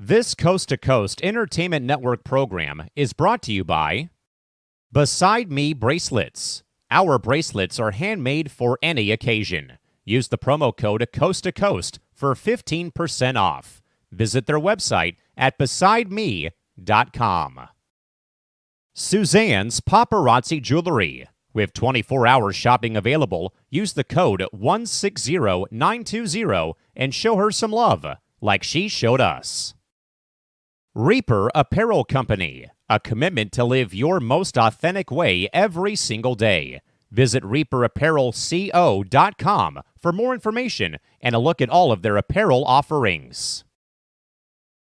This Coast to Coast Entertainment Network program is brought to you by Beside Me Bracelets. Our bracelets are handmade for any occasion. Use the promo code Coast to Coast for 15% off. Visit their website at besideme.com. Suzanne's Paparazzi Jewelry. With 24-hour shopping available, use the code 160920 and show her some love, like she showed us. Reaper Apparel Company, a commitment to live your most authentic way every single day. Visit reaperapparelco.com for more information and a look at all of their apparel offerings.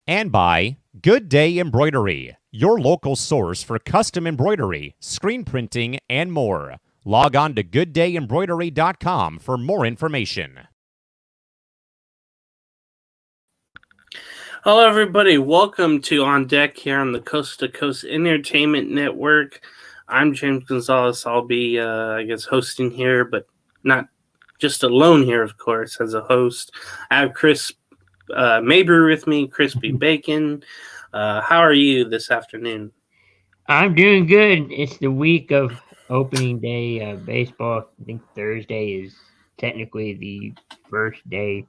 And by Good Day Embroidery, your local source for custom embroidery, screen printing, and more. Log on to gooddayembroidery.com for more information. Hello, everybody. Welcome to On Deck here on the Coast to Coast Entertainment Network. I'm James Gonzalez. I'll be, hosting here, but not just alone here, of course, as a host. I have Chris Mabry with me, Crispy Bacon. How are you this afternoon? I'm doing good. It's the week of opening day baseball. I think Thursday is technically the first day.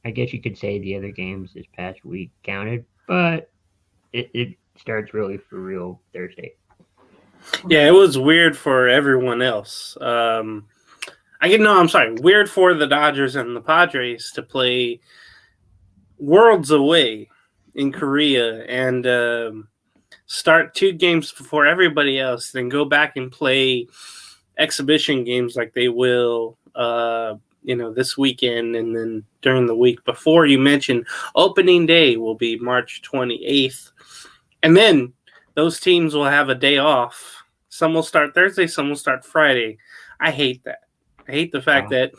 I guess you could say the other games this past week counted, but it starts really for real Thursday. Yeah, it was weird for everyone else. Weird for the Dodgers and the Padres to play worlds away in Korea and start 2 games before everybody else, then go back and play exhibition games like they will this weekend, and then during the week before. You mentioned opening day will be March 28th, and then those teams will have a day off. Some will start Thursday, some will start Friday. I hate that. I hate the fact that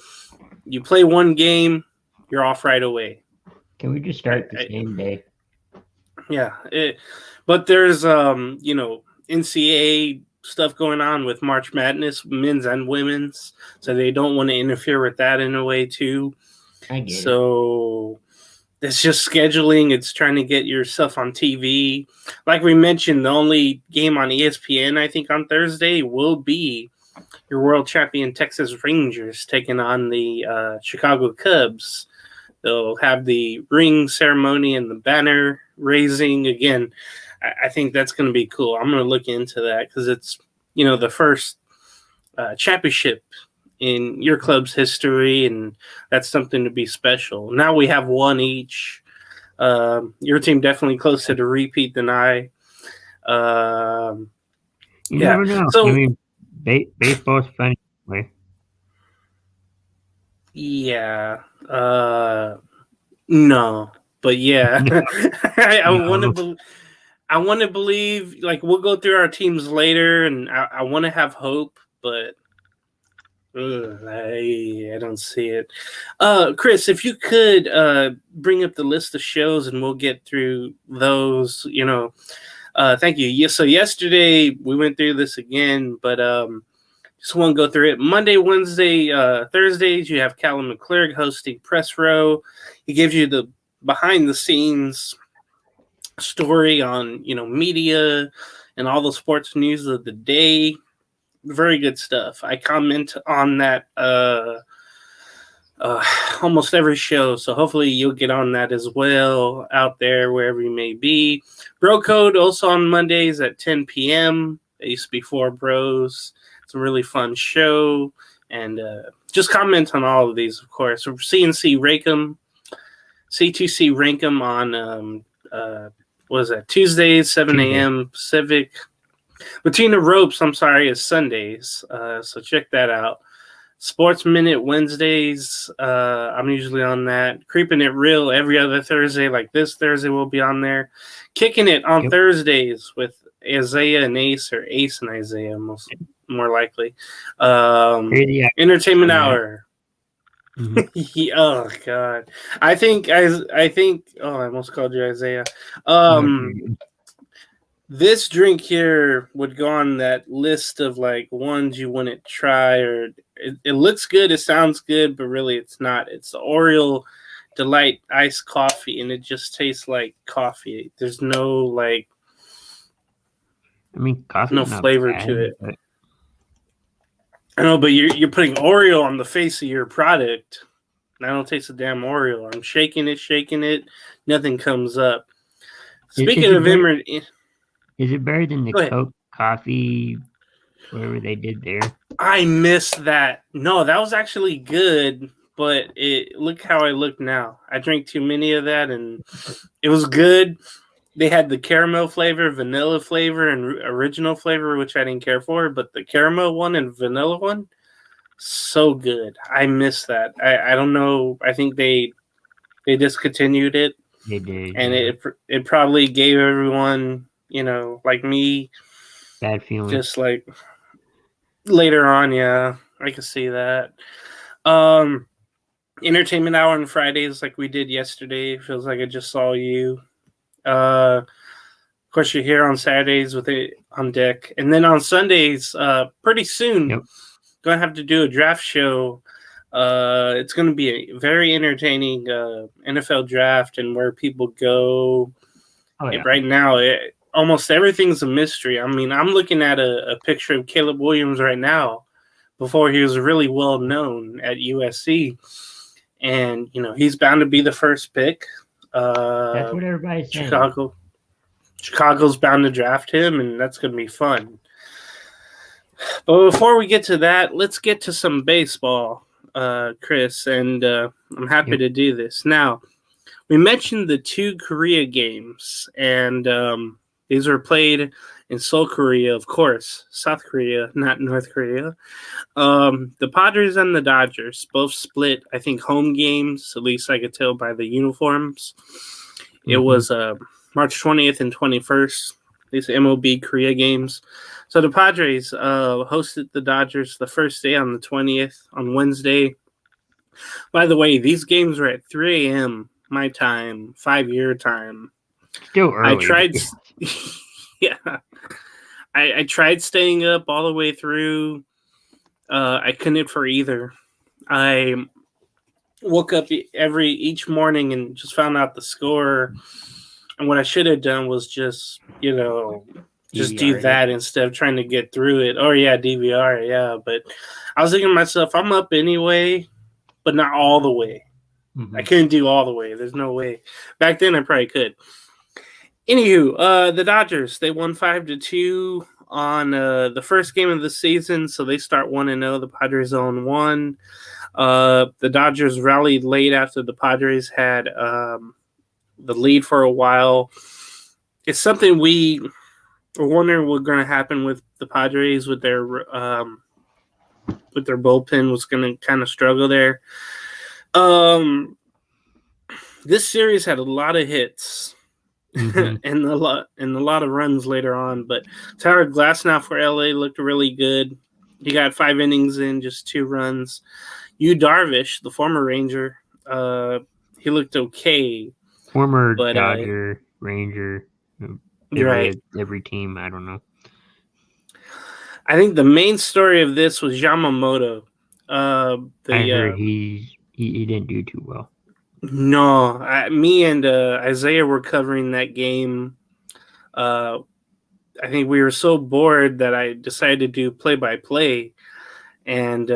you play one game, you're off right away. Can we just start the same day? Yeah, but there's NCAA stuff going on with March Madness, men's and women's, so they don't want to interfere with that in a way too. I get so it. It's just scheduling. It's trying to get yourself on TV. Like we mentioned, the only game on ESPN, I think, on Thursday will be your world champion Texas Rangers taking on the Chicago Cubs. They'll have the ring ceremony and the banner raising again. I think that's going to be cool. I'm going to look into that because it's, the first championship in your club's history, and that's something to be special. Now we have one each. Your team definitely closer to repeat than I. You never know. So, baseball's funny. Right? Yeah. No. But yeah, I want to believe, like, we'll go through our teams later, and I want to have hope, but I don't see it. Chris, if you could bring up the list of shows, and we'll get through those. Thank you. Yeah, so yesterday we went through this again, but just want to go through it. Monday, Wednesday, Thursdays, you have Callum McClurg hosting Press Row. He gives you the behind-the-scenes story on, media and all the sports news of the day. Very good stuff. I comment on that almost every show, so hopefully you'll get on that as well out there, wherever you may be. Bro Code also on Mondays at 10 p.m. It used to be 4 Bros. It's a really fun show, and just comment on all of these, of course. C2C Rankum on Tuesdays, 7 a.m. Pacific. Between the Ropes, is Sundays, so check that out. Sports Minute Wednesdays, I'm usually on that. Creeping It Real every other Thursday, like this Thursday we'll be on there. Kicking It on Thursdays with Isaiah and Ace, or Ace and Isaiah, more likely. Entertainment Hour. Mm-hmm. Oh God, I think I almost called you Isaiah. This drink here would go on that list of like ones you wouldn't try, or it looks good, it sounds good, but really it's not. It's the Oriole Delight iced coffee, and it just tastes like coffee. There's no like I mean, coffee. no flavor to it. I know, but you're putting Oreo on the face of your product. And I don't taste a damn Oreo. I'm shaking it. Nothing comes up. Speaking of is it better than the Go ahead. Coke coffee, whatever they did there? I missed that. No, that was actually good, but look how I look now. I drank too many of that, and it was good. They had the caramel flavor, vanilla flavor, and original flavor, which I didn't care for, but the caramel one and vanilla one, so good. I missed that. I don't know. I think they discontinued it. They did, and yeah. it probably gave everyone, like me, Bad feeling. just like later on. Yeah, I can see that. Entertainment hour on Fridays, like we did yesterday. Feels like I just saw you. Of course, you're here on Saturdays with it on deck, and then on Sundays, pretty soon, Yep. gonna have to do a draft show. It's going to be a very entertaining NFL draft and where people go. Oh, yeah. Right now, almost everything's a mystery. I mean, I'm looking at a picture of Caleb Williams right now before he was really well known at USC. And, he's bound to be the first pick. That's what everybody's saying. Chicago's bound to draft him, and that's going to be fun. But before we get to that, let's get to some baseball. Chris, and I'm happy to do this. Now, we mentioned the 2 Korea games, and these were played in Seoul, Korea, of course, South Korea, not North Korea. The Padres and the Dodgers both split, I think, home games, at least I could tell by the uniforms. Mm-hmm. It was March 20th and 21st, these MLB Korea games. So the Padres hosted the Dodgers the first day on the 20th, on Wednesday. By the way, these games were at 3 a.m. my time, 5 your time. Still early. I tried staying up all the way through. I couldn't for either. I woke up each morning and just found out the score. And what I should have done was just, just do that instead of trying to get through it. Oh, yeah, DVR, yeah. But I was thinking to myself, I'm up anyway, but not all the way. Mm-hmm. I couldn't do all the way. There's no way. Back then, I probably could. Anywho, the Dodgers, they won 5-2 on the first game of the season, so they start 1-0. The Padres own 1. The Dodgers rallied late after the Padres had the lead for a while. It's something we were wondering what's going to happen with the Padres with their bullpen was going to kind of struggle there. This series had a lot of hits. Mm-hmm. and a lot of runs later on, but Tyler Glasnow for LA looked really good. He got 5 innings in, just 2 runs. Yu Darvish, the former Ranger, he looked okay. Former Dodger, Ranger, every team. I don't know. I think the main story of this was Yamamoto. I heard he didn't do too well. No, me and Isaiah were covering that game. I think we were so bored that I decided to do play-by-play, and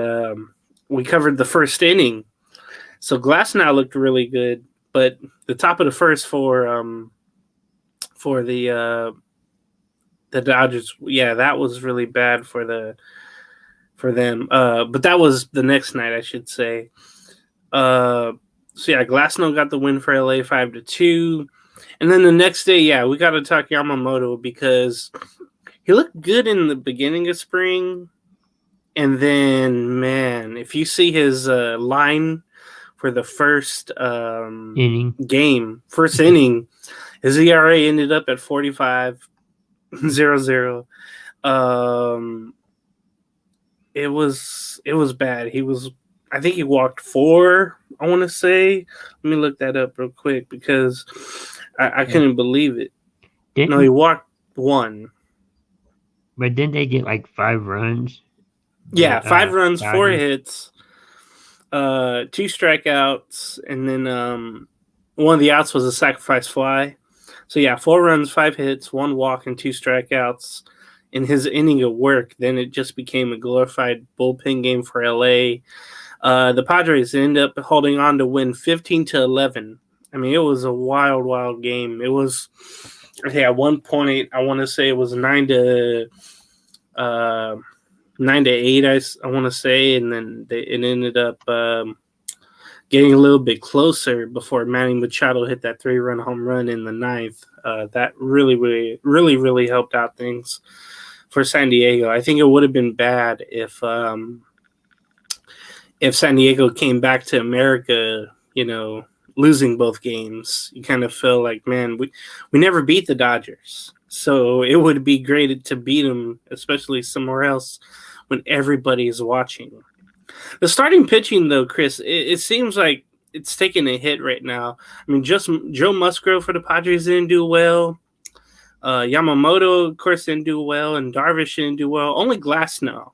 we covered the first inning. So Glasnow looked really good, but the top of the first for the Dodgers, yeah, that was really bad for them. But that was the next night, I should say. So, yeah, Glasnow got the win for LA 5-2. And then the next day, yeah, we got to talk Yamamoto because he looked good in the beginning of spring. And then, man, if you see his line for the first inning, his ERA ended up at 45.00. It was bad. I think he walked 4, I want to say. Let me look that up real quick because I couldn't believe it. He walked 1. But didn't they get like 5 runs? Yeah, 5 runs, 4 hits. 2 strikeouts, and then one of the outs was a sacrifice fly. So yeah, 4 runs, 5 hits, 1 walk, and 2 strikeouts in his inning of work. Then it just became a glorified bullpen game for LA. The Padres ended up holding on to win 15-11. I mean, it was a wild, wild game. It was, okay, at one point, I want to say it was 9-8. I want to say, and then it ended up getting a little bit closer before Manny Machado hit that 3-run home run in the 9th. That really helped out things for San Diego. I think it would have been bad if San Diego came back to America, losing both games. You kind of feel like, man, we never beat the Dodgers. So it would be great to beat them, especially somewhere else when everybody is watching. The starting pitching, though, Chris, it seems like it's taking a hit right now. I mean, just Joe Musgrove for the Padres didn't do well. Yamamoto, of course, didn't do well, and Darvish didn't do well. Only Glasnow.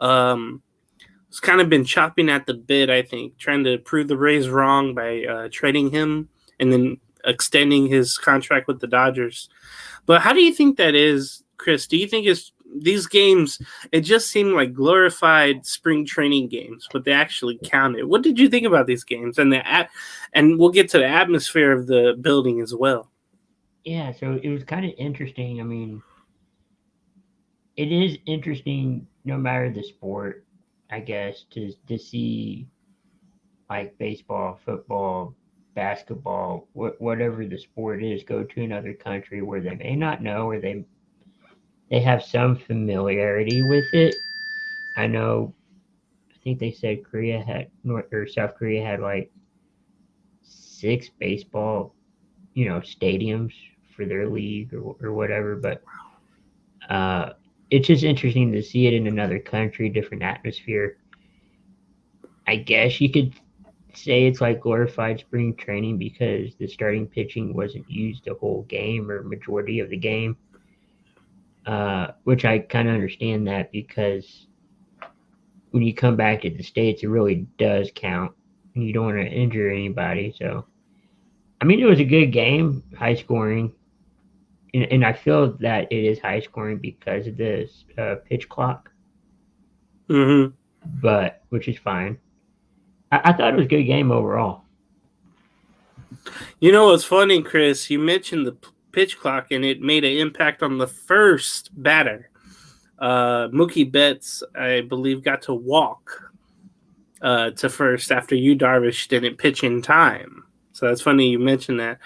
It's kind of been chopping at the bit, I think, trying to prove the Rays wrong by trading him and then extending his contract with the Dodgers. But how do you think that is, Chris? Do you think these games, it just seemed like glorified spring training games, but they actually counted? What did you think about these games? And we'll get to the atmosphere of the building as well. Yeah, so it was kind of interesting. I mean, it is interesting no matter the sport, I guess, to see like baseball, football, basketball, whatever the sport is, go to another country where they may not know, or they have some familiarity with it. I think they said South Korea had like 6 baseball, stadiums for their league or whatever. But it's just interesting to see it in another country, different atmosphere. I guess you could say it's like glorified spring training because the starting pitching wasn't used the whole game or majority of the game, which I kind of understand that, because when you come back to the States, it really does count, and you don't want to injure anybody. So, I mean, it was a good game, high scoring. And I feel that it is high scoring because of the pitch clock. Mm-hmm. But which is fine. I thought it was a good game overall. What's funny, Chris? You mentioned the pitch clock, and it made an impact on the first batter. Mookie Betts, I believe, got to walk to first after Yu Darvish didn't pitch in time. So that's funny you mentioned that.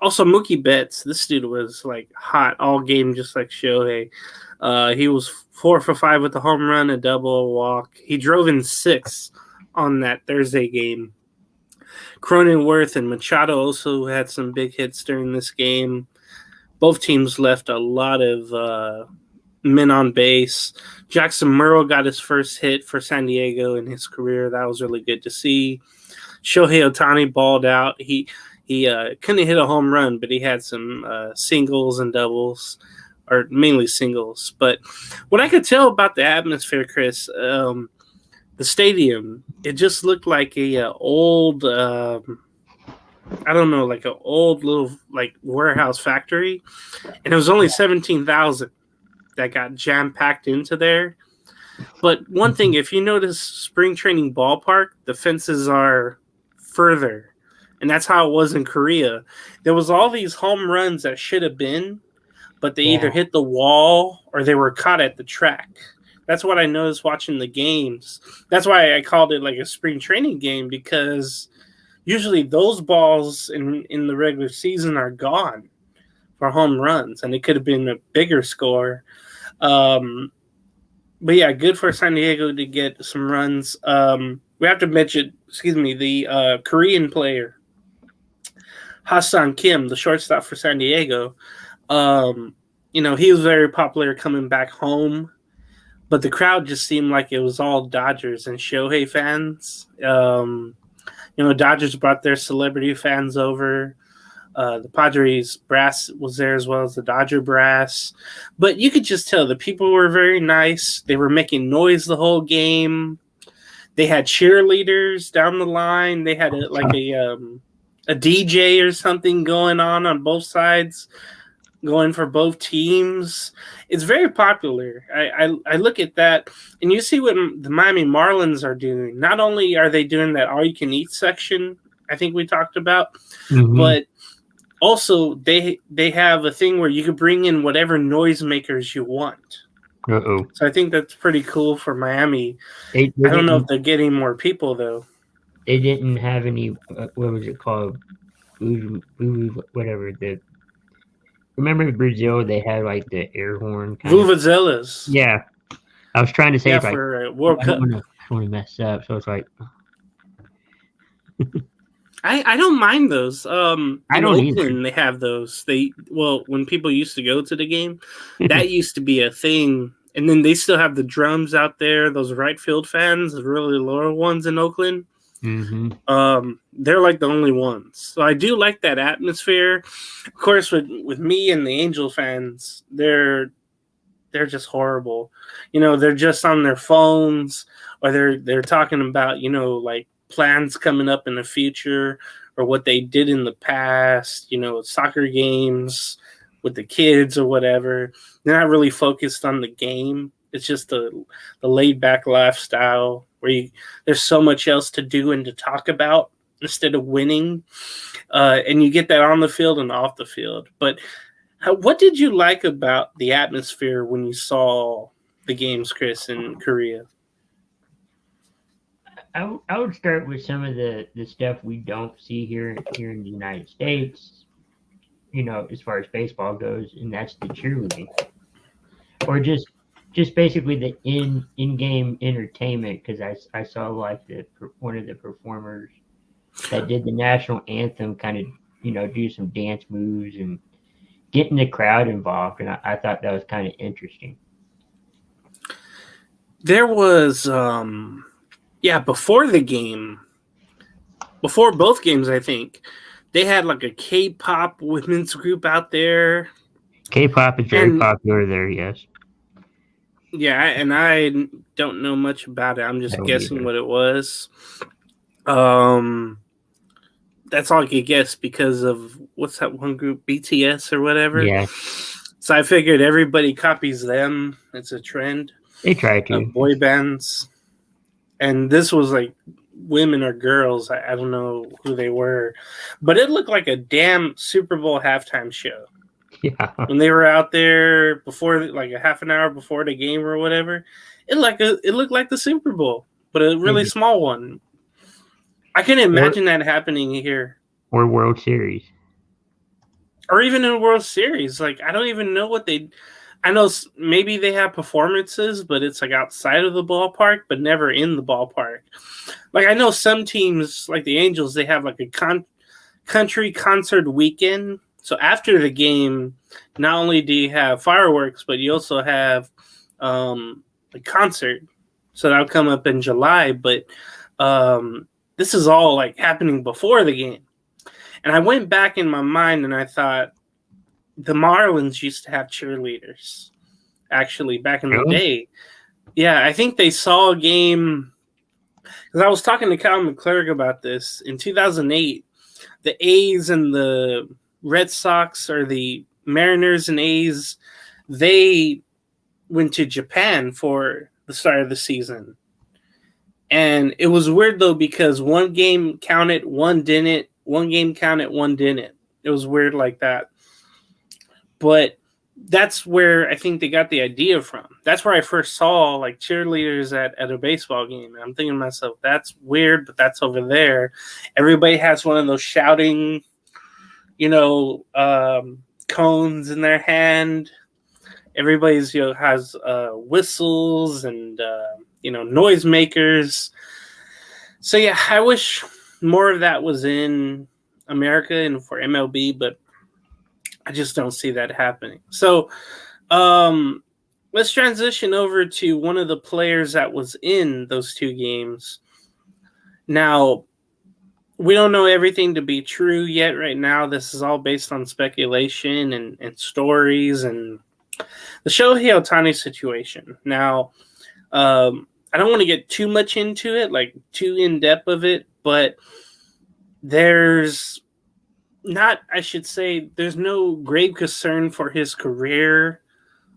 Also, Mookie Betts, this dude was like hot all game, just like Shohei. He was 4 for 5 with a home run, a double, a walk. He drove in 6 on that Thursday game. Cronenworth and Machado also had some big hits during this game. Both teams left a lot of men on base. Jackson Merrill got his first hit for San Diego in his career. That was really good to see. Shohei Ohtani balled out. He couldn't hit a home run, but he had some singles and doubles, or mainly singles. But what I could tell about the atmosphere, Chris, the stadium, it just looked like a old, like an old little like warehouse factory, and it was only 17,000 that got jam packed into there. But one thing, if you notice, spring training ballpark, the fences are further. And that's how it was in Korea. There was all these home runs that should have been, but they either hit the wall or they were caught at the track. That's what I noticed watching the games. That's why I called it like a spring training game, because usually those balls in the regular season are gone for home runs, and it could have been a bigger score. But yeah, good for San Diego to get some runs. We have to mention, the Korean player, Ha-Seong Kim, the shortstop for San Diego. He was very popular coming back home, but the crowd just seemed like it was all Dodgers and Shohei fans. Dodgers brought their celebrity fans over. The Padres brass was there as well as the Dodger brass. But you could just tell the people were very nice. They were making noise the whole game. They had cheerleaders down the line. They had a DJ or something going on both sides, going for both teams. It's very popular. I look at that, and you see what the Miami Marlins are doing. Not only are they doing that all-you-can-eat section, I think we talked about, but also they have a thing where you can bring in whatever noisemakers you want. Uh-oh. So I think that's pretty cool for Miami. I don't know if they're getting more people, though. They didn't have any, what was it called? Whatever. Remember in Brazil, they had like the air horn? Vuvuzelas. Yeah. I was trying to say, for World Cup. I don't want to mess up. So it's like. I don't mind those. I in don't Oakland, either. they have those. When people used to go to the game, that used to be a thing. And then they still have the drums out there. Those right field fans, the really lower ones in Oakland. They're like the only ones. So I do like that atmosphere. Of course, with me and the Angel fans, they're just horrible. They're just on their phones, or they're talking about like plans coming up in the future, or what they did in the past, soccer games with the kids or whatever. They're not really focused on the game. It's just the laid back lifestyle where there's so much else to do and to talk about instead of winning. And you get that on the field and off the field. But what did you like about the atmosphere when you saw the games, Chris, in Korea? I would start with some of the stuff we don't see here in the United States, as far as baseball goes, and that's the cheerleading, or just basically the in-game entertainment. Because I saw like one of the performers that did the national anthem kind of do some dance moves and getting the crowd involved, and I thought that was kind of interesting. There was before the game, before both games, I think, they had like a K-pop women's group out there. K-pop is very popular there, yes. Yeah, and I don't know much about it. I'm just guessing what it was. That's all I could guess because of, what's that one group, BTS or whatever? Yeah. So I figured everybody copies them. It's a trend. They try to. Boy bands. And this was like women or girls. I don't know who they were. But it looked like a damn Super Bowl halftime show. Yeah. When they were out there before, like a half an hour before the game or whatever, it looked like the Super Bowl, but a really small one. I can imagine that happening here. Or World Series. Or even in a World Series. Like, I don't even know I know maybe they have performances, but it's like outside of the ballpark, but never in the ballpark. Like, I know some teams, like the Angels, they have like a country concert weekend. So after the game, not only do you have fireworks, but you also have a concert. So that'll come up in July. But this is all like happening before the game. And I went back in my mind and I thought, the Marlins used to have cheerleaders, actually, back in the day. Yeah, I think they saw a game, because I was talking to Kyle McClurg about this. In 2008, the A's and the Red Sox, or the Mariners and A's, they went to Japan for the start of the season. And it was weird, though, because one game counted, one didn't. One game counted, one didn't. It was weird like that. But that's where I think they got the idea from. That's where I first saw like cheerleaders at a baseball game. And I'm thinking to myself, that's weird, but that's over there. Everybody has one of those shouting, cones in their hand. Everybody's has whistles and noisemakers. So yeah, I wish more of that was in America and for MLB, but I just don't see that happening. So let's transition over to one of the players that was in those two games. Now, we don't know everything to be true yet right now. This is all based on speculation and stories and the Shohei Ohtani situation. Now, I I don't want to get too much into it, like too in depth of it, but there's not, I should say, there's no grave concern for his career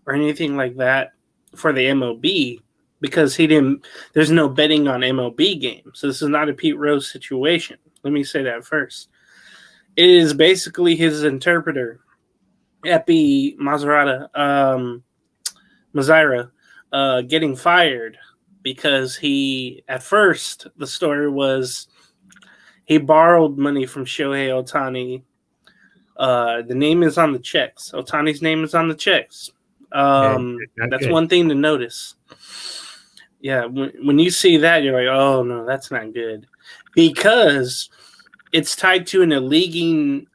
or anything like that for the MLB because there's no betting on MLB games. So this is not a Pete Rose situation. Let me say that first. It is basically his interpreter, Epi Mazira, getting fired because at first, the story was he borrowed money from Shohei Ohtani. The name is on the checks. Ohtani's name is on the checks. That's good. One thing to notice. Yeah, when you see that, you're like, oh, no, that's not good. Because it's tied to an illegal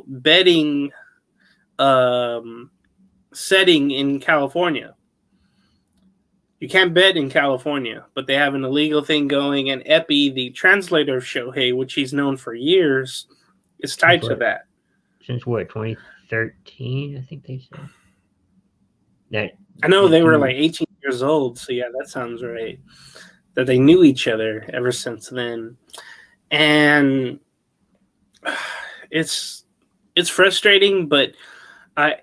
betting setting in California. You can't bet in California, but they have an illegal thing going, and Epi, the translator of Shohei, which he's known for years, is tied to that. Since what, 2013, I think they said? I know they were like 18 years old, so yeah, that sounds right. That they knew each other ever since then. And it's frustrating, but I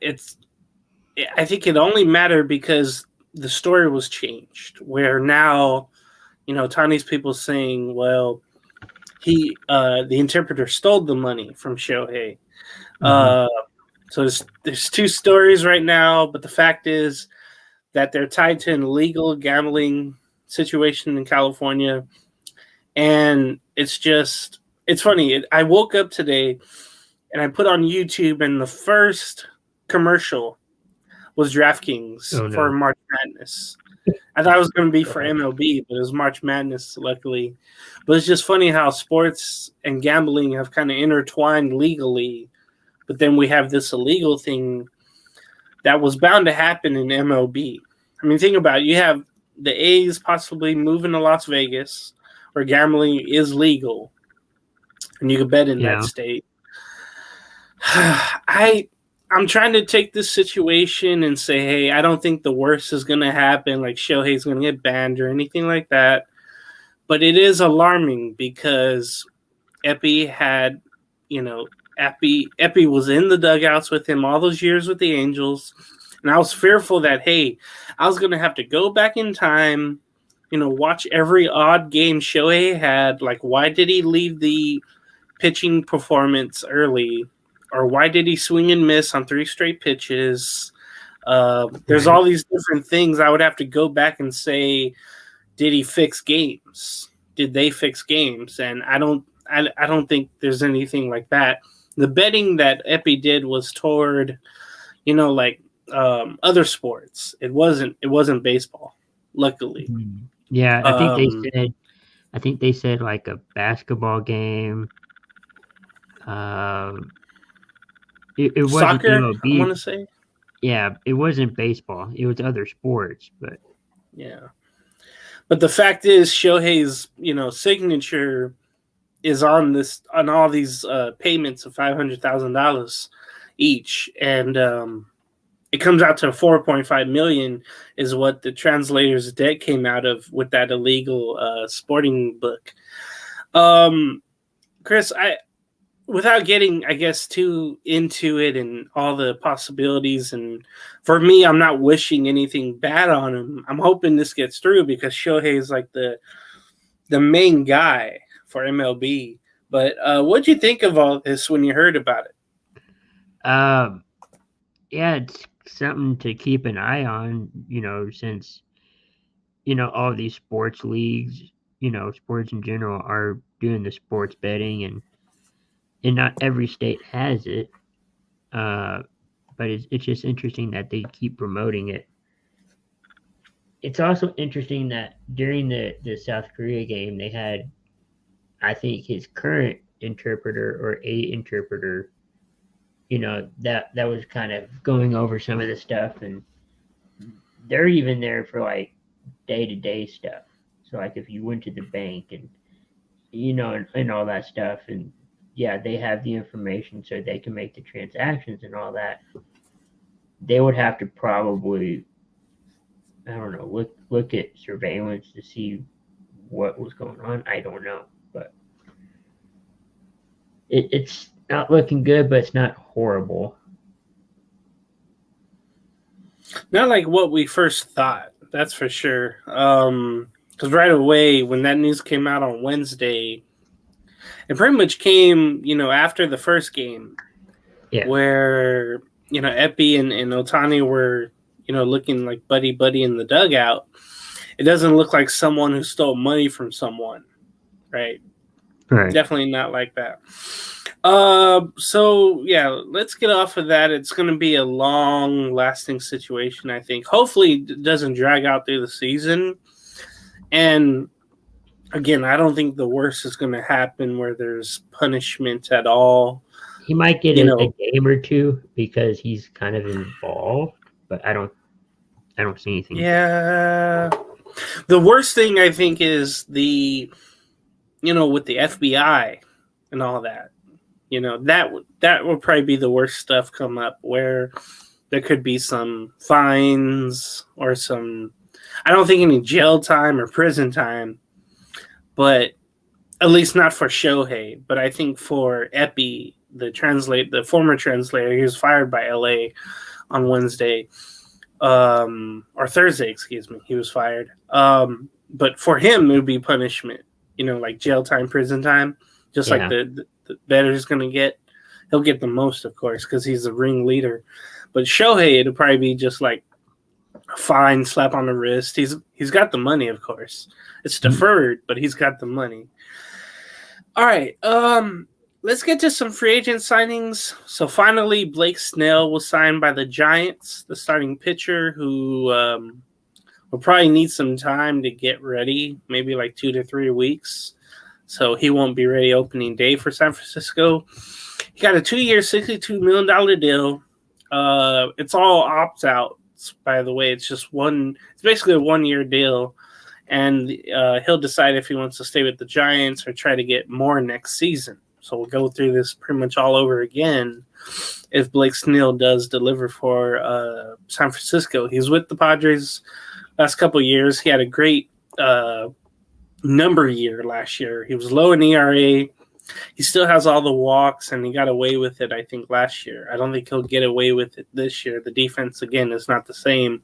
think it only mattered because the story was changed, where now, Tani's people saying, well, the interpreter stole the money from Shohei. So there's two stories right now, but the fact is that they're tied to an illegal gambling situation in California. And it's funny. I woke up today and I put on YouTube, and the first commercial was DraftKings for March Madness. I thought it was going to be for MLB, but it was March Madness, luckily. But it's just funny how sports and gambling have kind of intertwined legally, but then we have this illegal thing that was bound to happen in MLB. I mean, think about it. You have the A's possibly moving to Las Vegas, where gambling is legal, and you can bet in that state. I'm trying to take this situation and say, hey, I don't think the worst is going to happen, like Shohei's going to get banned or anything like that. But it is alarming because Epi had, Epi was in the dugouts with him all those years with the Angels. And I was fearful that, hey, I was going to have to go back in time, watch every odd game Shohei had. Like, why did he leave the pitching performance early? Or why did he swing and miss on 3 straight pitches? There's all these different things. I would have to go back and say, did he fix games? Did they fix games? And I don't think there's anything like that. The betting that Epi did was toward, other sports. It wasn't baseball, luckily. Yeah, I think they said like a basketball game. It wasn't soccer, MLB. I want to say. Yeah, it wasn't baseball. It was other sports, but yeah. But the fact is, Shohei's signature is on all these payments of $500,000 each, and it comes out to $4.5 million is what the translator's debt came out of with that illegal sporting book. Chris, without getting, I guess, too into it and all the possibilities, and for me, I'm not wishing anything bad on him. I'm hoping this gets through because Shohei is like the main guy for MLB. But what'd you think of all this when you heard about it? Yeah, it's something to keep an eye on, since, all these sports leagues, sports in general are doing the sports betting, and not every state has it. But it's just interesting that they keep promoting it. It's also interesting that during the South Korea game, they had, I think, his current interpreter or a interpreter, that was kind of going over some of the stuff, and they're even there for like day-to-day stuff. So like if you went to the bank and, and all that stuff, and yeah, they have the information so they can make the transactions and all that. They would have to probably I don't know, look at surveillance to see what was going on. I don't know, but it's not looking good, but it's not horrible. Not like what we first thought, that's for sure. Because right away, when that news came out on Wednesday, it pretty much came, after the first game, where Epi and Otani were, looking like buddy in the dugout. It doesn't look like someone who stole money from someone, right? Right. Definitely not like that. So yeah, let's get off of that. It's going to be a long-lasting situation, I think. Hopefully, it doesn't drag out through the season. And again, I don't think the worst is going to happen where there's punishment at all. He might get a game or two because he's kind of involved, but I don't see anything. Yeah. The worst thing I think is with the FBI and all that. That will probably be the worst stuff come up, where there could be some fines or some, I don't think any jail time or prison time, but at least not for Shohei. But I think for Epi, the former translator, he was fired by LA on Wednesday, or Thursday, excuse me. He was fired. But for him, it would be punishment, like jail time, prison time, just like the bettor's going to get. He'll get the most, of course, because he's the ringleader. But Shohei, it'll probably be just like a fine, slap on the wrist. He's got the money, of course. It's deferred, but he's got the money. All right, let's get to some free agent signings. So finally, Blake Snell was signed by the Giants, the starting pitcher, who will probably need some time to get ready, maybe like 2 to 3 weeks. So he won't be ready opening day for San Francisco. He got a 2-year, $62 million deal. It's all opt-outs, by the way. It's basically a 1-year deal. And he'll decide if he wants to stay with the Giants or try to get more next season. So we'll go through this pretty much all over again if Blake Snell does deliver for San Francisco. He's with the Padres last couple of years. He had a great number year last year. He was low in ERA. He still has all the walks, and he got away with it, I think, last year. I don't think he'll get away with it this year. The defense, again, is not the same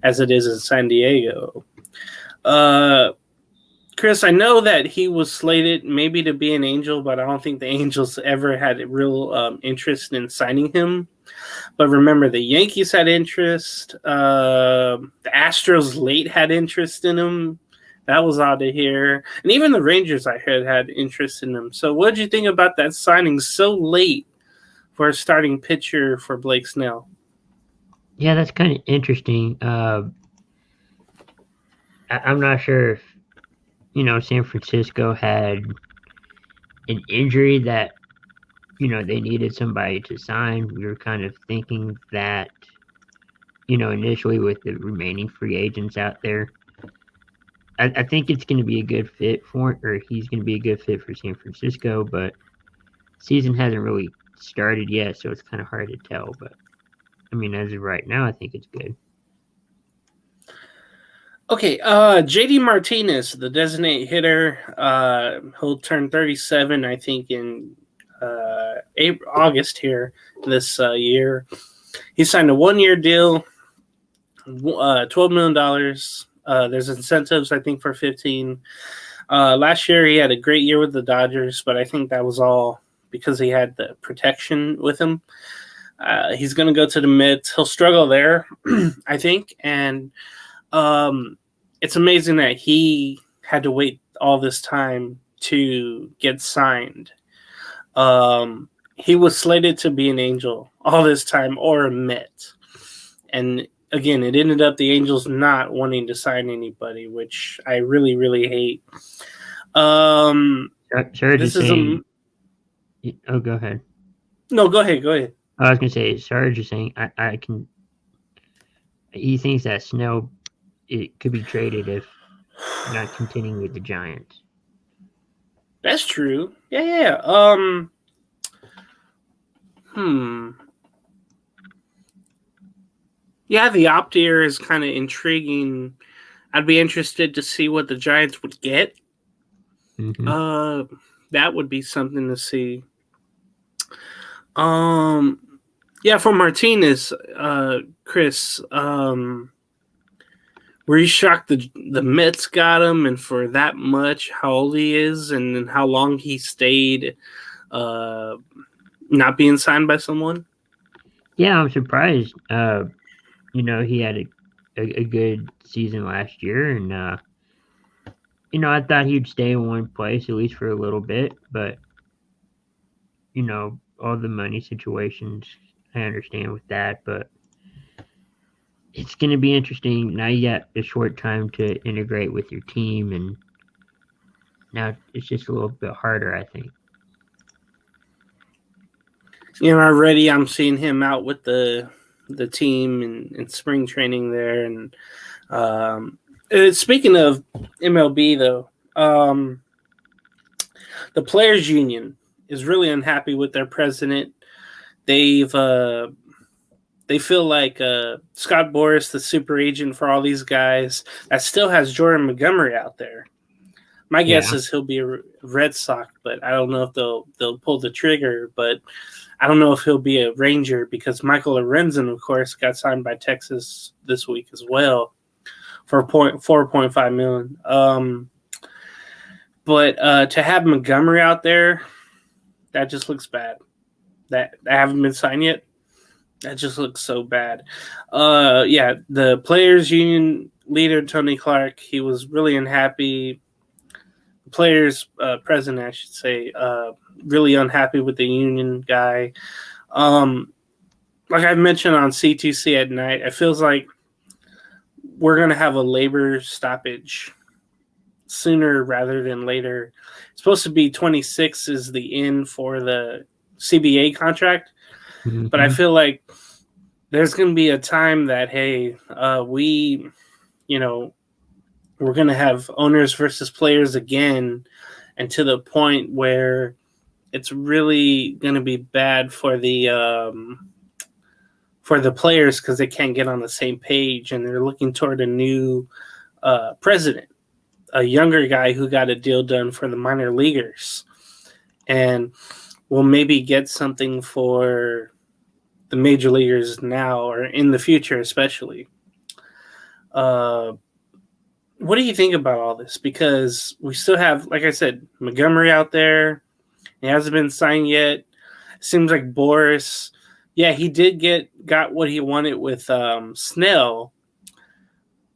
as it is in San Diego. Chris, I know that he was slated maybe to be an Angel, but I don't think the Angels ever had a real interest in signing him. But remember, the Yankees had interest. The Astros late had interest in him. That was odd to hear. And even the Rangers, I heard, had interest in him. So what did you think about that signing so late for a starting pitcher for Blake Snell? Yeah, that's kind of interesting. I'm not sure if, San Francisco had an injury that, they needed somebody to sign. We were kind of thinking that, initially with the remaining free agents out there. I think it's going to be a good fit he's going to be a good fit for San Francisco, but season hasn't really started yet, so it's kind of hard to tell. But, as of right now, I think it's good. Okay, JD Martinez, the designated hitter, he'll turn 37, I think, in August here this year. He signed a 1-year deal, $12 million. There's incentives, I think, for 15. Last year, he had a great year with the Dodgers, but I think that was all because he had the protection with him. He's going to go to the Mets. He'll struggle there, I think, and it's amazing that he had to wait all this time to get signed. He was slated to be an Angel all this time or a Met. And again, it ended up the Angels not wanting to sign anybody, which I really, really hate. Sorry this to is say. Oh, go ahead. No, go ahead. I was going to say, Sarge is saying he thinks that Snell it could be traded if not continuing with the Giants. That's true. Yeah. Yeah, the opt-ear is kind of intriguing. I'd be interested to see what the Giants would get. Mm-hmm. That would be something to see. Yeah, for Martinez, Chris, were you shocked the Mets got him, and for that much, how old he is, and then how long he stayed, not being signed by someone? Yeah, I'm surprised. He had a good season last year, and I thought he'd stay in one place at least for a little bit, but all the money situations, I understand with that, but it's going to be interesting. Now you got a short time to integrate with your team, and now it's just a little bit harder, I think. Already I'm seeing him out with the team in spring training there, and speaking of MLB though, the players union is really unhappy with their president. They feel like Scott Boras, the super agent for all these guys, that still has Jordan Montgomery out there. My guess is he'll be a Red Sox, but I don't know if they'll pull the trigger. But I don't know if he'll be a Ranger because Michael Lorenzen, of course, got signed by Texas this week as well for $4.5 million. But to have Montgomery out there, that just looks bad. That haven't been signed yet. That just looks so bad. Yeah, the players union leader Tony Clark, he was really unhappy. The players president, I should say, really unhappy with the union guy. Like I mentioned on C2C at night, it feels like we're going to have a labor stoppage sooner rather than later. It's supposed to be 26 is the end for the CBA contract, but I feel like there's going to be a time that, hey, we're going to have owners versus players again, and to the point where it's really going to be bad for the players because they can't get on the same page, and they're looking toward a new president, a younger guy who got a deal done for the minor leaguers, and will maybe get something for the major leaguers now or in the future, especially. What do you think about all this? Because we still have, like I said, Montgomery out there. He hasn't been signed yet. Seems like Boras, yeah, he got what he wanted with Snell,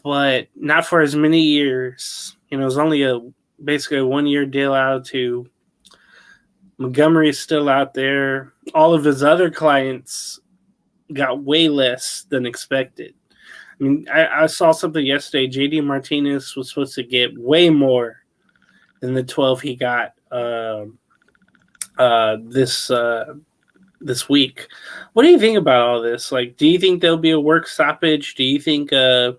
but not for as many years. It was only basically a 1-year deal out to Montgomery is still out there. All of his other clients got way less than expected. I mean, I saw something yesterday. JD Martinez was supposed to get way more than the 12 he got this week. What do you think about all this? Like, do you think there'll be a work stoppage? Do you think they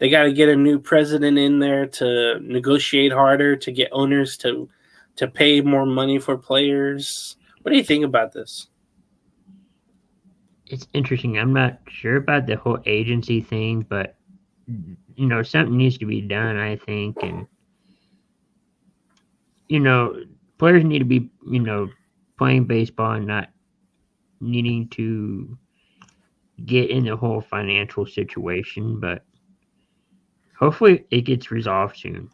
got to get a new president in there to negotiate harder to get owners to pay more money for players? What do you think about this? It's interesting. I'm not sure about the whole agency thing, but something needs to be done, I think, and players need to be playing baseball and not needing to get in the whole financial situation, but hopefully it gets resolved soon.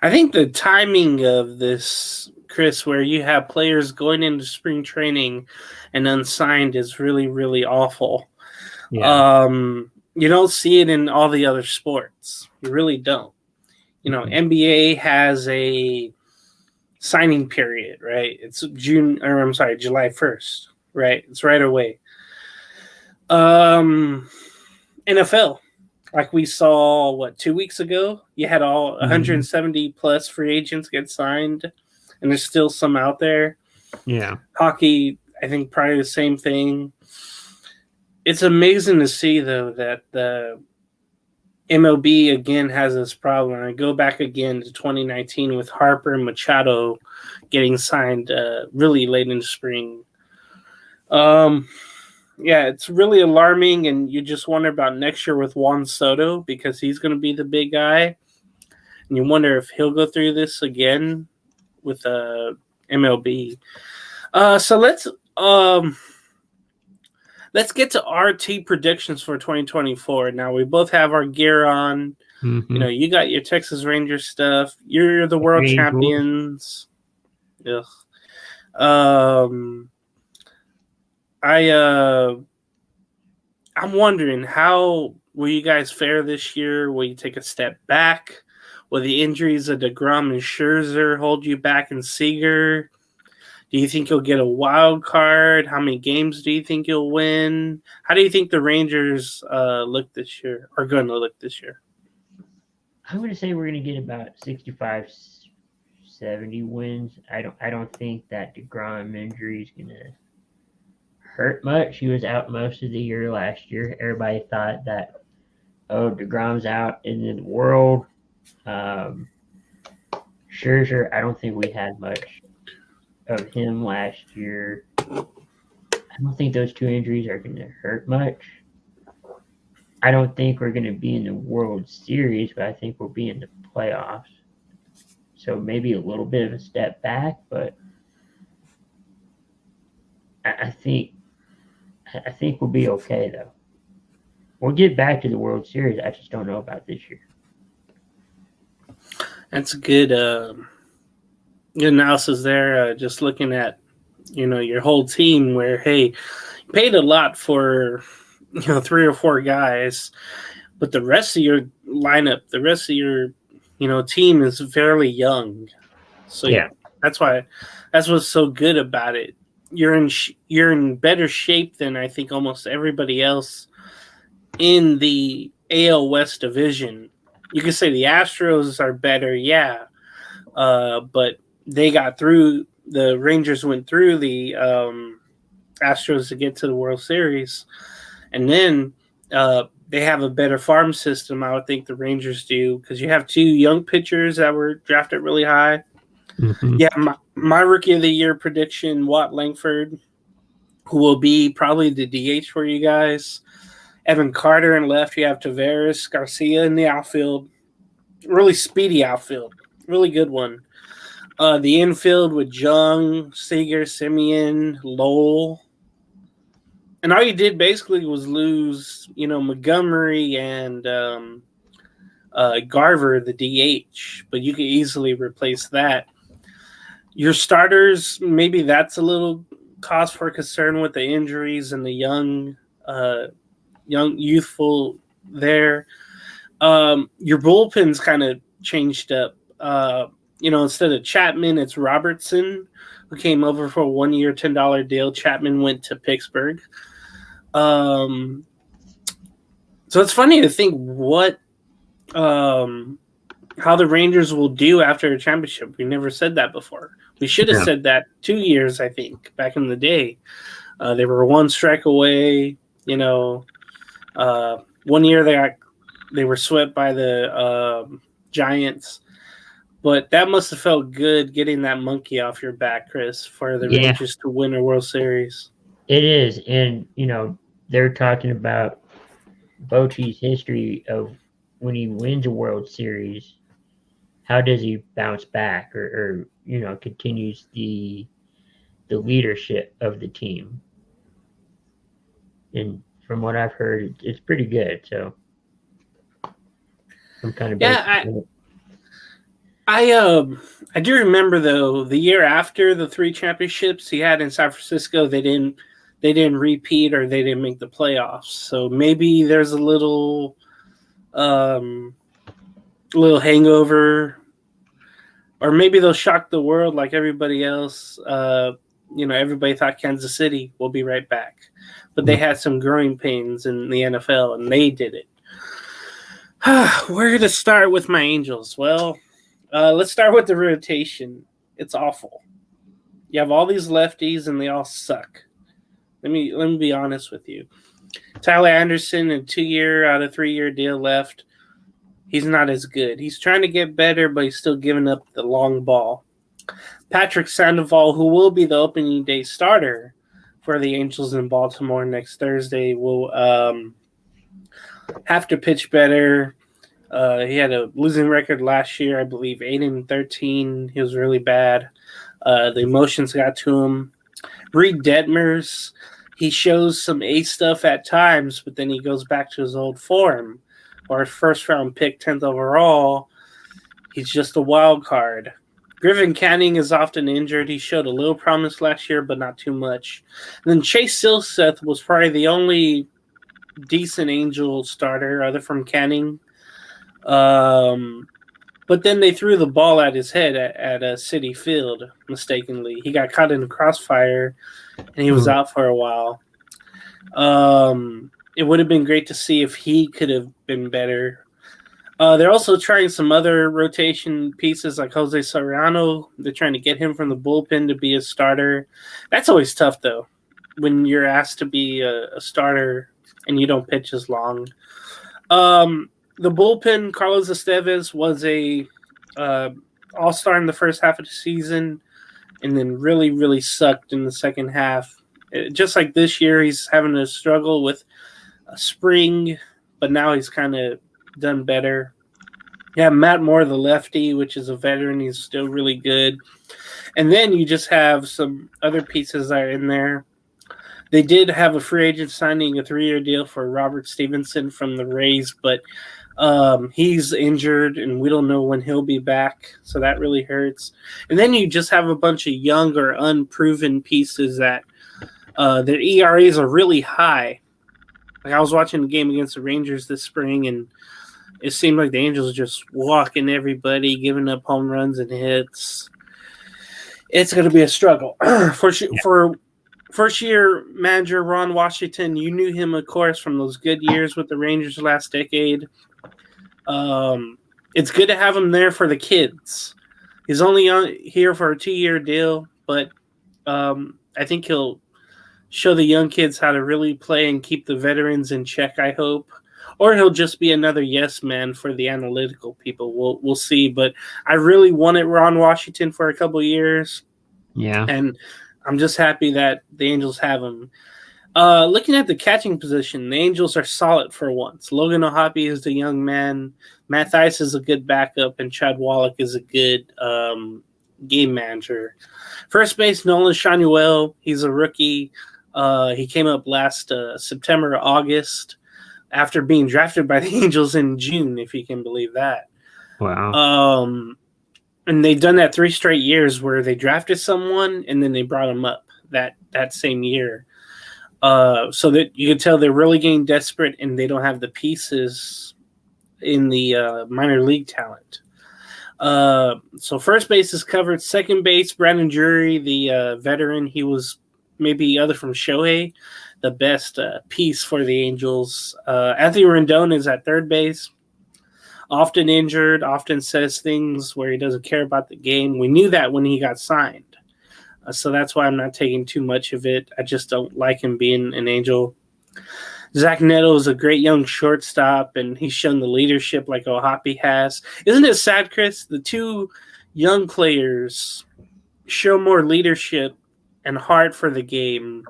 I think the timing of this, Chris, where you have players going into spring training and unsigned is really, really awful. Yeah. You don't see it in all the other sports. You really don't. NBA has a signing period, right? It's July 1st, right? It's right away. NFL, like we saw, 2 weeks ago, you had all 170 plus free agents get signed, and there's still some out there. Yeah. Hockey, I think probably the same thing. It's amazing to see, though, that the MLB again has this problem. I go back again to 2019 with Harper and Machado getting signed really late in the spring. Yeah, it's really alarming, and you just wonder about next year with Juan Soto because he's going to be the big guy, and you wonder if he'll go through this again with MLB. So let's get to our team predictions for 2024. Now we both have our gear on. Mm-hmm. You know, you got your Texas Rangers stuff. You're the world champions. Ugh. I'm wondering, how will you guys fare this year? Will you take a step back? Will the injuries of DeGrom and Scherzer hold you back in Seager? Do you think you'll get a wild card? How many games do you think you'll win? How do you think the Rangers look this year? Are going to look this year? I'm going to say we're going to get about 65, 70 wins. I don't think that DeGrom injury is going to hurt much. He was out most of the year last year. Everybody thought that, DeGrom's out in the world. Scherzer, I don't think we had much of him last year. I don't think those two injuries are going to hurt much. I don't think we're going to be in the World Series, but I think we'll be in the playoffs. So maybe a little bit of a step back, but I think we'll be okay, though. We'll get back to the World Series. I just don't know about this year. That's a good analysis there. Just looking at, your whole team where, hey, you paid a lot for, 3 or 4 guys, but the rest of your lineup, the rest of your, team is fairly young. So Yeah. that's what's so good about it. You're in better shape than I think almost everybody else in the AL West division. You could say the Astros are better, yeah, but they got through. The Rangers went through the Astros to get to the World Series, and then they have a better farm system. I would think the Rangers do, because you have 2 young pitchers that were drafted really high. Mm-hmm. Yeah, my rookie of the year prediction, Watt Langford, who will be probably the DH for you guys. Evan Carter in left. You have Taveras, Garcia in the outfield. Really speedy outfield. Really good one. The infield with Jung, Seager, Simeon, Lowell. And all you did basically was lose, Montgomery and Garver, the DH. But you could easily replace that. Your starters, maybe that's a little cause for concern with the injuries and the young, youthful there. Your bullpen's kind of changed up. Instead of Chapman, it's Robertson, who came over for a 1-year, $10 deal. Chapman went to Pittsburgh. So it's funny to think how the Rangers will do after a championship. We never said that before. We should have said that 2 years, I think, back in the day. They were 1 strike away. 1 year they were swept by the Giants. But that must have felt good, getting that monkey off your back, Chris, for the Rangers to win a World Series. It is. And, they're talking about Bochy's history of when he wins a World Series, how does he bounce back or continues the leadership of the team? And from what I've heard, it's pretty good. So I'm kind of I do remember, though, the year after the 3 championships he had in San Francisco, they didn't repeat, or they didn't make the playoffs. So maybe there's a little hangover, or maybe they'll shock the world like everybody else. Everybody thought Kansas City will be right back, but they had some growing pains in the NFL, and they did it. Where going to start with my Angels? Well, let's start with the rotation. It's awful. You have all these lefties, and they all suck. Let me be honest with you. Tyler Anderson, a 2-year out of 3-year deal left. He's not as good. He's trying to get better, but he's still giving up the long ball. Patrick Sandoval, who will be the opening day starter for the Angels in Baltimore next Thursday will have to pitch better. He had a losing record last year, I believe, 8-13. He was really bad. The emotions got to him. Reed Detmers, he shows some ace stuff at times, but then he goes back to his old form. Or his first round pick, 10th overall, he's just a wild card. Griffin Canning is often injured. He showed a little promise last year, but not too much. And then Chase Silseth was probably the only decent Angel starter other from Canning. But then they threw the ball at his head at Citi Field mistakenly. He got caught in a crossfire, and he was out for a while. It would have been great to see if he could have been better. They're also trying some other rotation pieces like Jose Soriano. They're trying to get him from the bullpen to be a starter. That's always tough, though, when you're asked to be a starter and you don't pitch as long. The bullpen, Carlos Estevez, was a all-star in the first half of the season and then really, really sucked in the second half. Just like this year, he's having a struggle with spring, but now he's kind of done better. Yeah, Matt Moore, the lefty, which is a veteran. He's still really good. And then you just have some other pieces that are in there. They did have a free agent signing a 3-year deal for Robert Stevenson from the Rays, but he's injured, and we don't know when he'll be back, so that really hurts. And then you just have a bunch of young or unproven pieces that their ERAs are really high. Like I was watching the game against the Rangers this spring, and it seemed like the Angels were just walking everybody, giving up home runs and hits. It's going to be a struggle. For first-year manager Ron Washington, you knew him, of course, from those good years with the Rangers last decade. It's good to have him there for the kids. He's only here for a 2-year deal, but I think he'll show the young kids how to really play and keep the veterans in check, I hope. Or he'll just be another yes man for the analytical people. We'll see. But I really wanted Ron Washington for a couple years. Yeah. And I'm just happy that the Angels have him. Looking at the catching position, the Angels are solid for once. Logan O'Hoppe is the young man. Matt Thaiss is a good backup, and Chad Wallach is a good game manager. First base, Nolan Shanuel. He's a rookie. He came up last September, August, after being drafted by the Angels in June, if you can believe that. Wow. And they've done that 3 straight years where they drafted someone and then they brought him up that same year. So that you can tell they're really getting desperate and they don't have the pieces in the minor league talent. So first base is covered. Second base, Brandon Drury, the veteran, he was maybe other from Shohei, the best piece for the Angels. Anthony Rendon is at third base, often injured, often says things where he doesn't care about the game. We knew that when he got signed. So that's why I'm not taking too much of it. I just don't like him being an Angel. Zach Neto is a great young shortstop, and he's shown the leadership like O'Hoppe has. Isn't it sad, Chris? The 2 young players show more leadership and heart for the game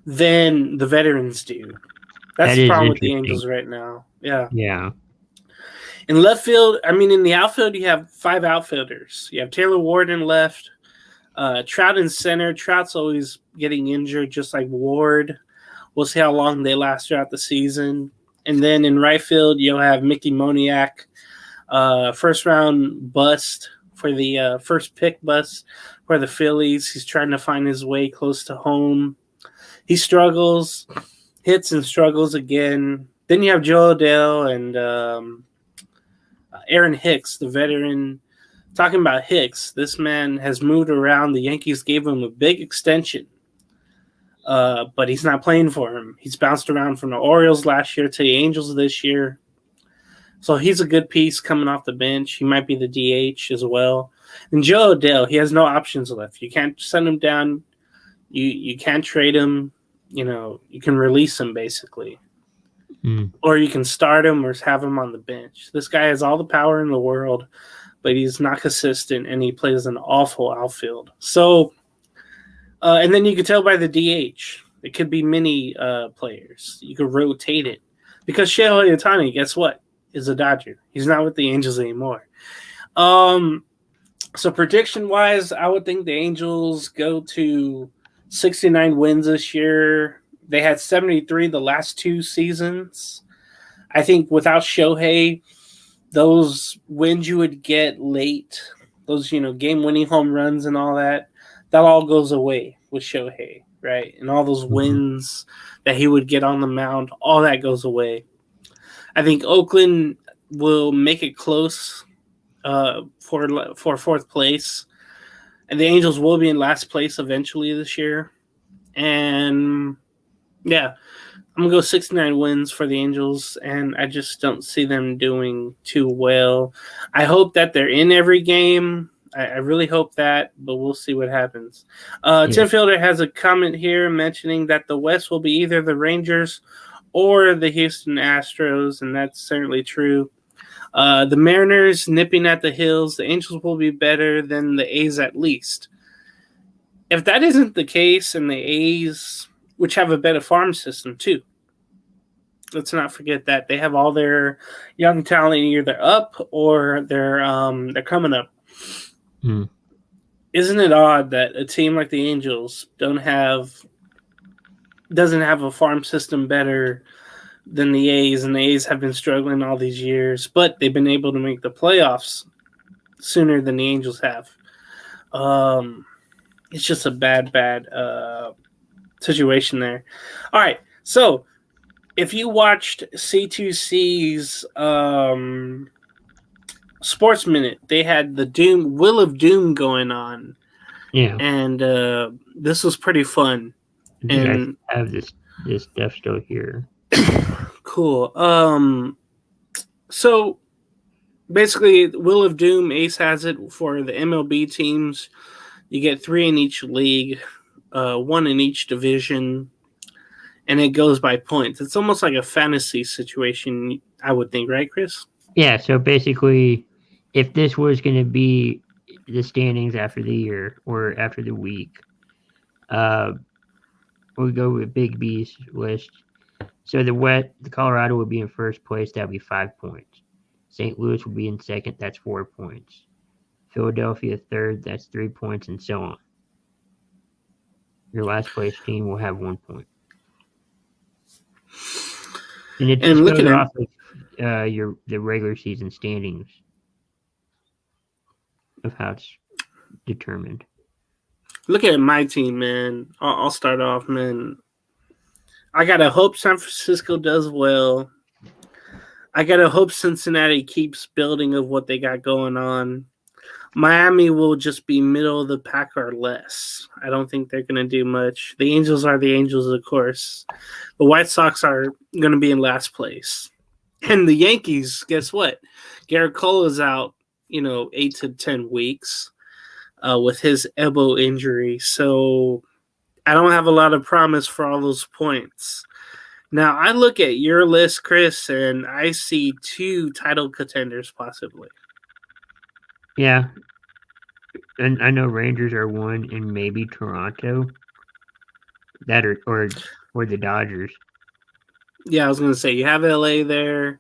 than the veterans do. That's the problem with the Angels right now. Yeah. Yeah. In left field, in the outfield, you have 5 outfielders. You have Taylor Ward in left, Trout in center. Trout's always getting injured, just like Ward. We'll see how long they last throughout the season. And then in right field, you'll have Mickey Moniak, first-round bust for the first pick bust for the Phillies. He's trying to find his way close to home. He struggles, hits and struggles again. Then you have Joe Adell and Aaron Hicks, the veteran. Talking about Hicks, this man has moved around. The Yankees gave him a big extension, but he's not playing for him. He's bounced around from the Orioles last year to the Angels this year. So he's a good piece coming off the bench. He might be the DH as well. And Joe Adell, he has no options left. You can't send him down. You can't trade him. You can release him basically. Or you can start him or have him on the bench. This guy has all the power in the world, but he's not consistent, and he plays an awful outfield. So And then you could tell by the DH. It could be many players. You could rotate it. Because Shohei Ohtani, guess what? Is a Dodger. He's not with the Angels anymore. So prediction-wise, I would think the Angels go to 69 wins this year. They had 73 the last 2 seasons. I think without Shohei, those wins you would get late, those game-winning home runs and all that all goes away with Shohei, right? And all those wins that he would get on the mound, all that goes away. I think Oakland will make it close for fourth place, and the Angels will be in last place eventually this year. And yeah, I'm gonna go 69 wins for the Angels, and I just don't see them doing too well. I hope that they're in every game. I really hope that, but we'll see what happens. Tim Fielder has a comment here mentioning that the West will be either the Rangers or the Houston Astros, and that's certainly true. The Mariners nipping at the heels. The Angels will be better than the A's at least. If that isn't the case, and the A's, which have a better farm system too, let's not forget that they have all their young talent either up or they're coming up. Isn't it odd that a team like the Angels doesn't have a farm system better than the A's, and the A's have been struggling all these years, but they've been able to make the playoffs sooner than the Angels have. It's just a bad situation there. All right, so if you watched C2C's Sports Minute, they had the Wheel of Doom going on. Yeah. And this was pretty fun. And I have this stuff still here. Cool. So basically, Wheel of Doom, Ace has it for the MLB teams. You get 3 in each league, 1 in each division, and it goes by points. It's almost like a fantasy situation, I would think, right, Chris? Yeah, so basically, if this was going to be the standings after the year or after the week, we go with Big B's list. So the Colorado would be in first place. That would be 5 points. St. Louis would be in second. That's 4 points. Philadelphia third. That's 3 points, and so on. Your last place team will have 1 point. And it just goes off of the regular season standings of how it's determined. Look at my team, man. I'll start off, man. I gotta hope San Francisco does well. I gotta hope Cincinnati keeps building of what they got going on. Miami will just be middle of the pack or less. I don't think they're gonna do much. The Angels are the Angels, of course. The White Sox are gonna be in last place. And the Yankees, guess what? Garrett Cole is out, 8 to 10 weeks with his elbow injury. So I don't have a lot of promise for all those points. Now, I look at your list, Chris, and I see 2 title contenders possibly. Yeah. And I know Rangers are 1 and maybe Toronto. Or the Dodgers. Yeah, I was going to say, you have LA there.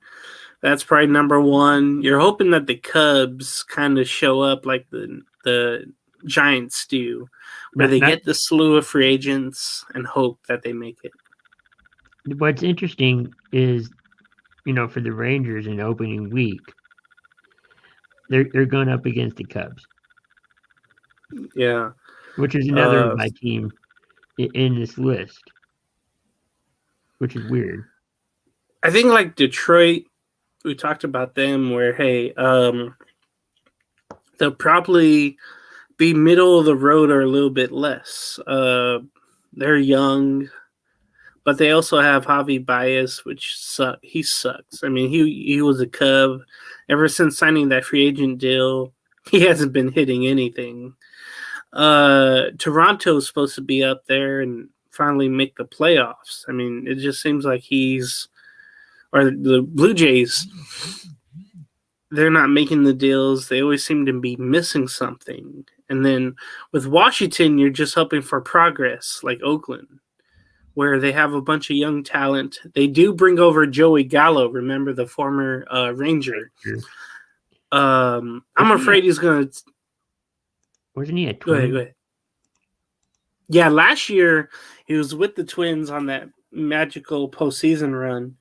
That's probably number 1. You're hoping that the Cubs kind of show up like the Giants do, where they get the slew of free agents and hope that they make it. What's interesting is, for the Rangers in opening week, they're going up against the Cubs. Yeah. Which is another of my team in this list, which is weird. I think like Detroit, we talked about them where, hey, they'll probably be middle of the road or a little bit less. They're young, but they also have Javi Baez, which he sucks. I mean, he was a Cub. Ever since signing that free agent deal, he hasn't been hitting anything. Toronto's supposed to be up there and finally make the playoffs. I mean, it just seems like or the Blue Jays, they're not making the deals. They always seem to be missing something. And then with Washington, you're just hoping for progress, like Oakland, where they have a bunch of young talent. They do bring over Joey Gallo, remember, the former Ranger. I'm afraid he's going to... Wasn't he a Go Twin? ahead. Yeah, last year he was with the Twins on that magical postseason run,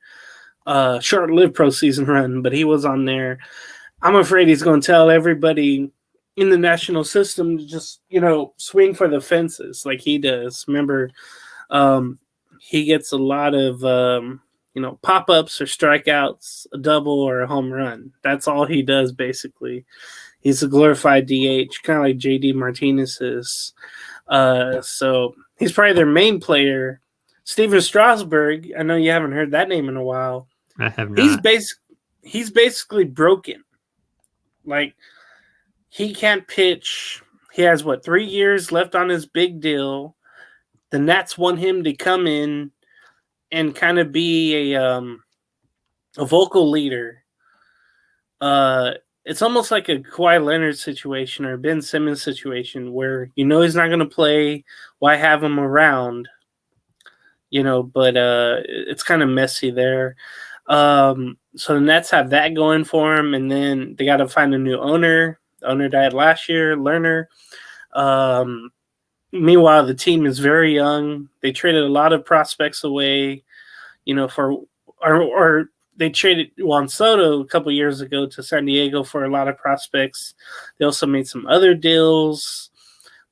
short-lived postseason run, but he was on there. I'm afraid he's going to tell everybody in the national system to just, swing for the fences like he does. Remember, he gets a lot of, pop-ups or strikeouts, a double or a home run. That's all he does, basically. He's a glorified DH, kind of like J.D. Martinez is. So he's probably their main player. Steven Strasburg, I know you haven't heard that name in a while. I have not. He's basically broken. Like, he can't pitch. He has, 3 years left on his big deal. The Nats want him to come in and kind of be a vocal leader. It's almost like a Kawhi Leonard situation or a Ben Simmons situation where he's not going to play. Why have him around? But it's kind of messy there. So the Nets have that going for him, and then they got to find a new owner. The owner died last year, Lerner. Meanwhile, the team is very young. They traded a lot of prospects away, or they traded Juan Soto a couple years ago to San Diego for a lot of prospects. They also made some other deals,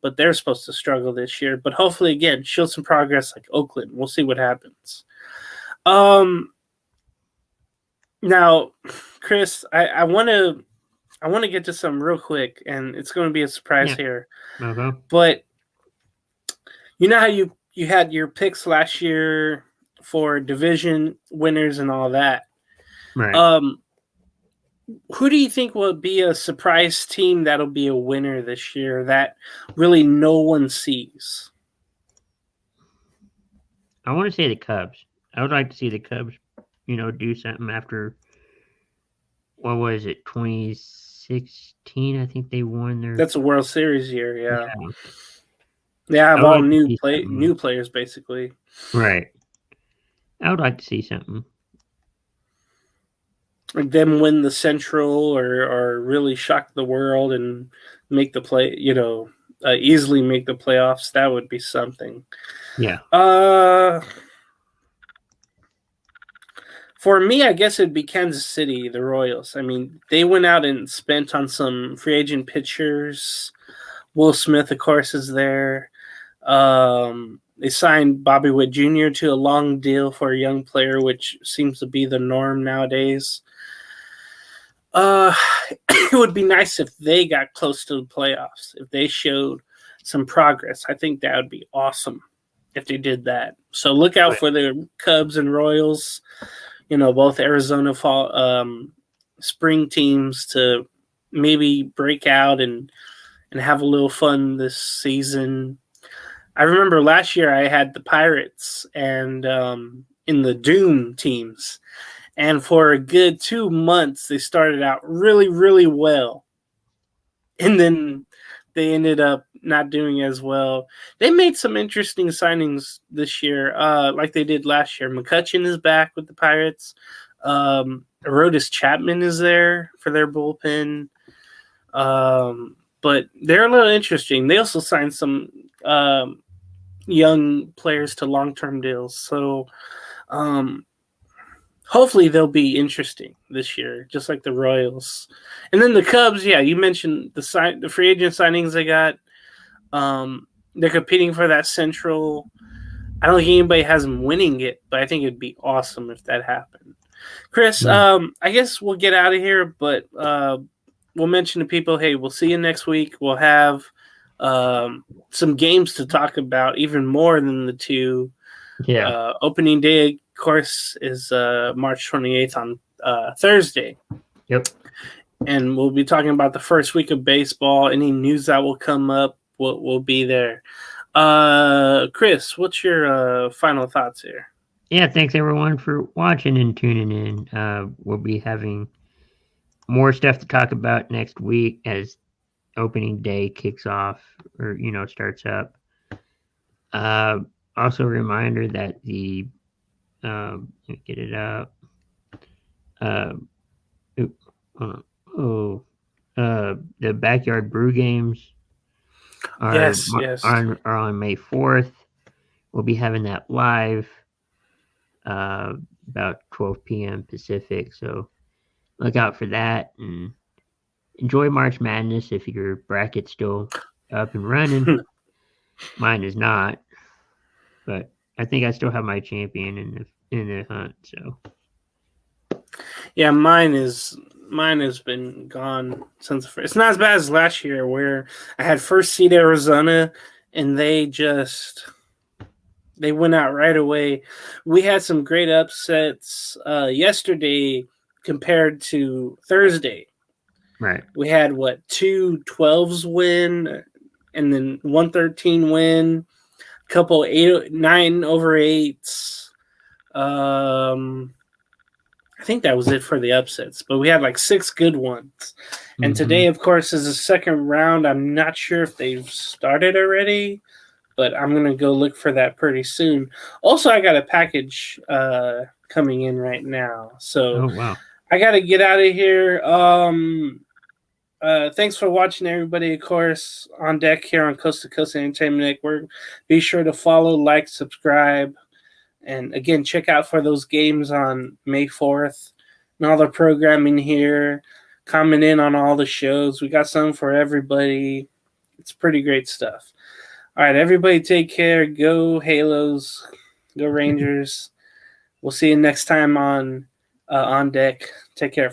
but they're supposed to struggle this year. But hopefully, again, show some progress like Oakland. We'll see what happens. Now, Chris, I want to get to some real quick, and it's going to be a surprise here. Uh-huh. But you know how you had your picks last year for division winners and all that. Right. Who do you think will be a surprise team that'll be a winner this year that really no one sees? I want to say the Cubs. I would like to see the Cubs, do something after, what was it, 2016? I think they won their... That's a World Series year, yeah. Yeah. They have I would all like to see new players, basically. Right. I would like to see something. Like them win the Central or really shock the world and make the play, easily make the playoffs. That would be something. Yeah. For me, I guess it'd be Kansas City, the Royals. I mean, they went out and spent on some free agent pitchers. Will Smith, of course, is there. They signed Bobby Witt Jr. to a long deal for a young player, which seems to be the norm nowadays. It would be nice if they got close to the playoffs, if they showed some progress. I think that would be awesome if they did that. So look out for the Cubs and Royals, both Arizona fall spring teams to maybe break out and have a little fun this season. I remember last year I had the Pirates and in the Doom teams. And for a good 2 months, they started out really, really well. And then they ended up not doing as well. They made some interesting signings this year, like they did last year. McCutchen is back with the Pirates. Aroldis Chapman is there for their bullpen. But they're a little interesting. They also signed some young players to long-term deals. So hopefully they'll be interesting this year, just like the Royals. And then the Cubs, yeah, you mentioned the free agent signings they got. They're competing for that Central. I don't think anybody has them winning it, but I think it'd be awesome if that happened. Chris, I guess we'll get out of here, but we'll mention to people, hey, we'll see you next week. We'll have some games to talk about, even more than the two. Yeah. Opening day, of course, is March 28th on Thursday. Yep. And we'll be talking about the first week of baseball. Any news that will come up will be there. Chris, what's your final thoughts here? Yeah, thanks everyone for watching and tuning in. We'll be having more stuff to talk about next week as opening day kicks off or starts up. Also, a reminder that the let me get it up. Oop, hold on. The backyard brew games are Yes, yes. are on May 4th. We'll be having that live about 12 p.m. Pacific. So look out for that and enjoy March Madness if your bracket's still up and running. Mine is not, but I think I still have my champion in the hunt. So Yeah, mine has been gone since the first. It's not as bad as last year where I had first seed Arizona and they went out right away. We had some great upsets yesterday compared to Thursday. right. We had two 12s win and then 113 win, a couple 9 over 8s. I think that was it for the upsets, but we had like 6 good ones. And today, of course, is the second round. I'm not sure if they've started already, but I'm going to go look for that pretty soon. Also, I got a package coming in right now. So wow. I got to get out of here. Thanks for watching, everybody. Of course, on deck here on Coast to Coast Entertainment Network. Be sure to follow, like, subscribe. And again, check out for those games on May 4th and all the programming here. Comment in on all the shows. We got some for everybody. It's pretty great stuff. All right, everybody take care. Go Halos. Go Rangers. We'll see you next time on deck. Take care.